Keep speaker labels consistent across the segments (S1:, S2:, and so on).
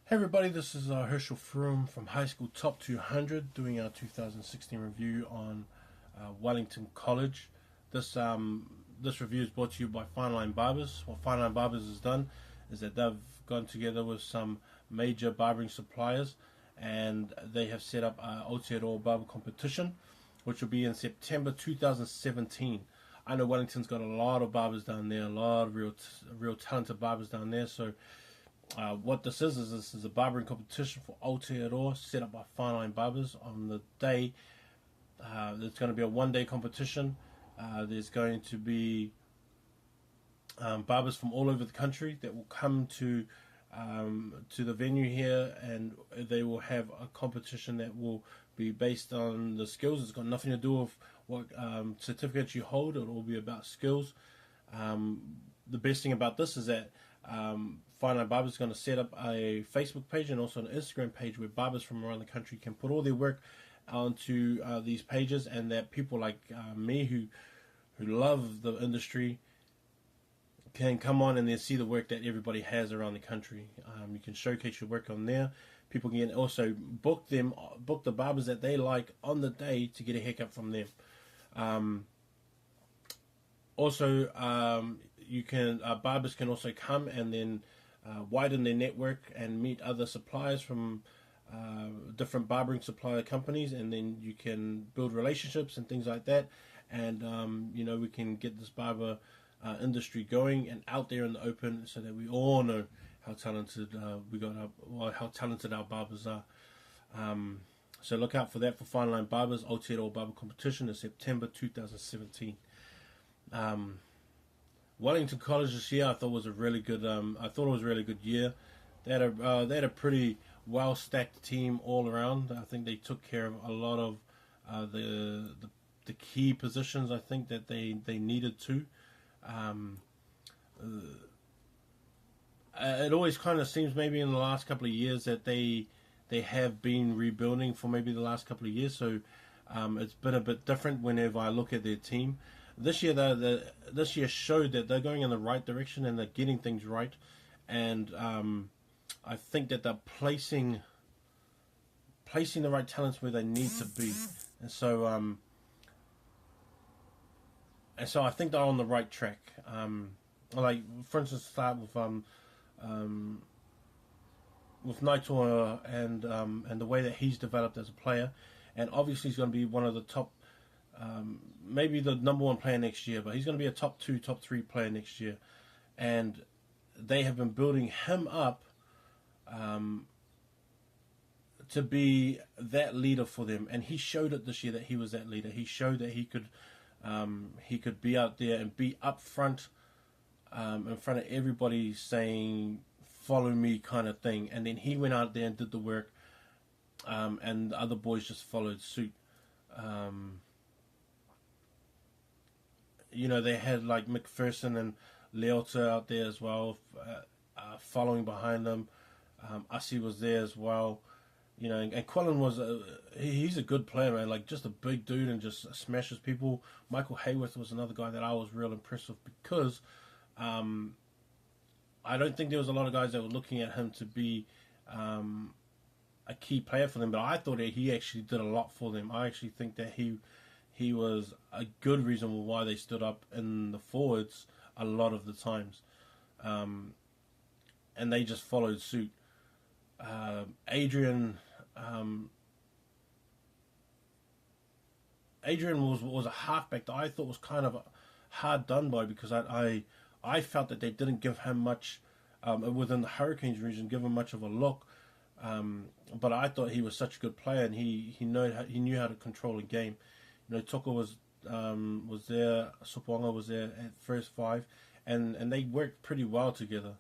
S1: Hey everybody, this is Herschel Froome from High School Top 200 doing our 2016 review on Wellington College. This review is brought to you by Fineline Barbers. What Fineline Barbers has done is that they've gone together with some major barbering suppliers and they have set up an Aotearoa barber competition which will be in September 2017. I know Wellington's got a lot of barbers down there, a lot of real talented barbers down there, so what this is a barbering competition for Aotearoa set up by Fineline Barbers. On the day, there's going to be a one-day competition. There's going to be barbers from all over the country that will come to the venue here, and they will have a competition that will be based on the skills. It's got nothing to do with what certificates you hold. It will be about skills. The best thing about this is that Fineline Barbers is going to set up a Facebook page and also an Instagram page where barbers from around the country can put all their work onto these pages, and that people like me who love the industry can come on and then see the work that everybody has around the country. You can showcase your work on there. People can also book the barbers that they like on the day to get a haircut from them. You can barbers can also come and then widen their network and meet other suppliers from different barbering supplier companies, and then you can build relationships and things like that. And we can get this barber industry going and out there in the open, so that we all know how talented how talented our barbers are. So look out for that for Fineline Barbers. Aotearoa Barber Competition in September 2017. Wellington College this year, I thought was a really good. I thought it was a really good year. They had a pretty well stacked team all around. I think they took care of a lot of the key positions. I think that they needed to. It always kind of seems maybe in the last couple of years that they have been rebuilding for maybe the last couple of years. So it's been a bit different whenever I look at their team. This year, this year showed that they're going in the right direction and they're getting things right, and I think that they're placing the right talents where they need to be, and so I think they're on the right track. Like for instance, start with Naitoa and the way that he's developed as a player, and obviously he's going to be one of the top. Maybe the number one player next year, but he's going to be a top 2, top 3 player next year. And they have been building him up to be that leader for them. And he showed it this year that he was that leader. He showed that he could be out there and be up front in front of everybody saying, follow me kind of thing. And then he went out there and did the work, and the other boys just followed suit. They had like McPherson and Leota out there as well, following behind them. Asi was there as well. And Quillen was he's a good player, man. Like, just a big dude and just smashes people. Michael Hayworth was another guy that I was real impressed with, because I don't think there was a lot of guys that were looking at him to be a key player for them, but I thought that he actually did a lot for them. I actually think that he was a good reason why they stood up in the forwards a lot of the times, and they just followed suit. Adrian was a halfback that I thought was kind of hard done by, because I felt that they didn't give him much within the Hurricanes region, give him much of a look. But I thought he was such a good player, and he knew how to control a game. Toka was there, Soponga was there at first 5, and they worked pretty well together.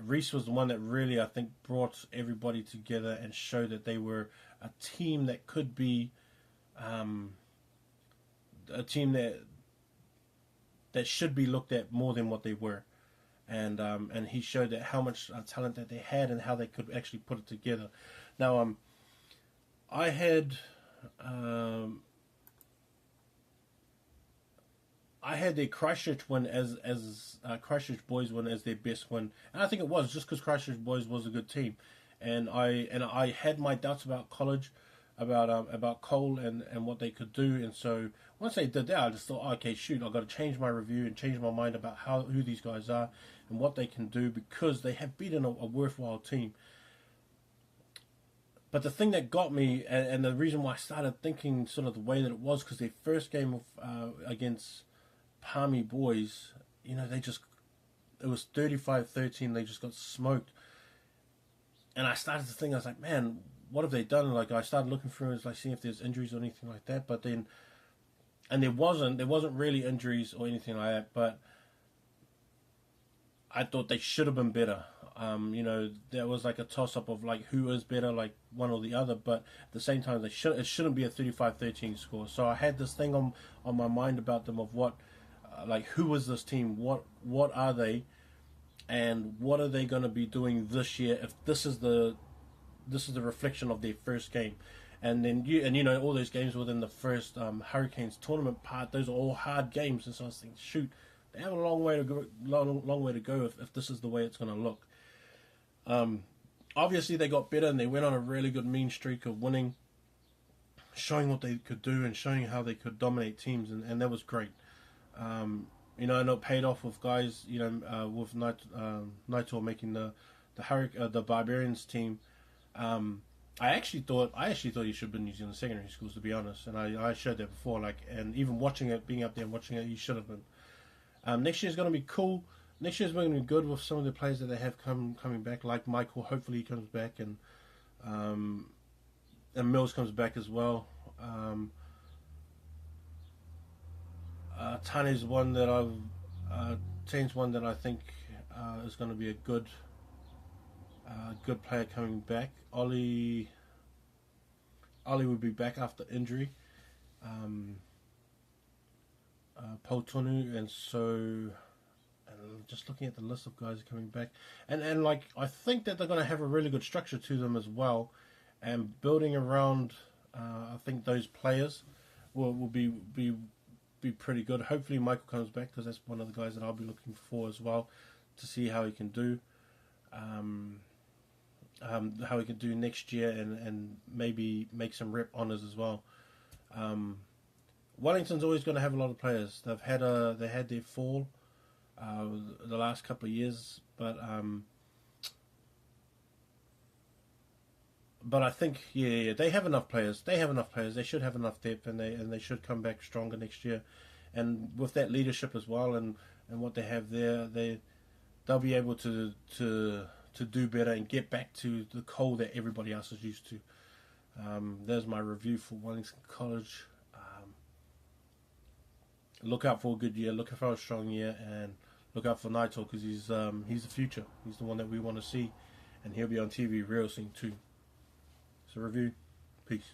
S1: Reese was the one that really, I think, brought everybody together and showed that they were a team that could be a team that should be looked at more than what they were. And he showed that how much talent that they had and how they could actually put it together. Now, I had I had their Christchurch win as Christchurch boys win as their best win, and I think it was just because Christchurch boys was a good team, and I had my doubts about college, about Cole and what they could do, and so once they did that, I just thought, okay, shoot, I've got to change my review and change my mind about who these guys are and what they can do, because they have beaten a worthwhile team. But the thing that got me, and the reason why I started thinking sort of the way that it was, because their first game of against Palmy boys, it was 35-13. They just got smoked, and I started to think, I was like, man, what have they done? Like, I started looking through it, like seeing if there's injuries or anything like that. But then, and there wasn't really injuries or anything like that. But I thought they should have been better. There was like a toss up of like who is better, like one or the other. But at the same time, it shouldn't be a 35-13 score. So I had this thing on my mind about them of what, like, who is this team? What are they? And what are they going to be doing this year if this is the reflection of their first game? And then all those games within the first Hurricanes tournament part, those are all hard games. And so I was thinking, shoot, they have a long way to go if this is the way it's going to look. Obviously they got better and they went on a really good mean streak of winning, showing what they could do and showing how they could dominate teams, and that was great. I know it paid off with guys, with Naito making the Barbarians team. I actually thought he should have been using the secondary schools, to be honest, and I showed that before. Like, and even being up there and watching it, he should have been. Next year's going to be cool. Next year's going to be good with some of the players that they have coming back, like Michael. Hopefully he comes back, and Mills comes back as well. Tane's one that Tane's one that I think is going to be a good player coming back. Ollie will be back after injury. Potonu, and so just looking at the list of guys coming back, and like, I think that they're going to have a really good structure to them as well, and building around I think those players will be pretty good. Hopefully Michael comes back, because that's one of the guys that I'll be looking for as well, to see how he can do. How he can do next year, and maybe make some rep honors as well. Wellington's always going to have a lot of players. They had their fall the last couple of years, but I think they have enough players. They should have enough depth, and they should come back stronger next year. And with that leadership as well, and what they have there, they'll be able to do better and get back to the Cole that everybody else is used to. There's my review for Wellington College. Look out for a good year, look out for a strong year, and look out for Naito, because he's the future. He's the one that we want to see, and he'll be on TV real soon too. So review. Peace.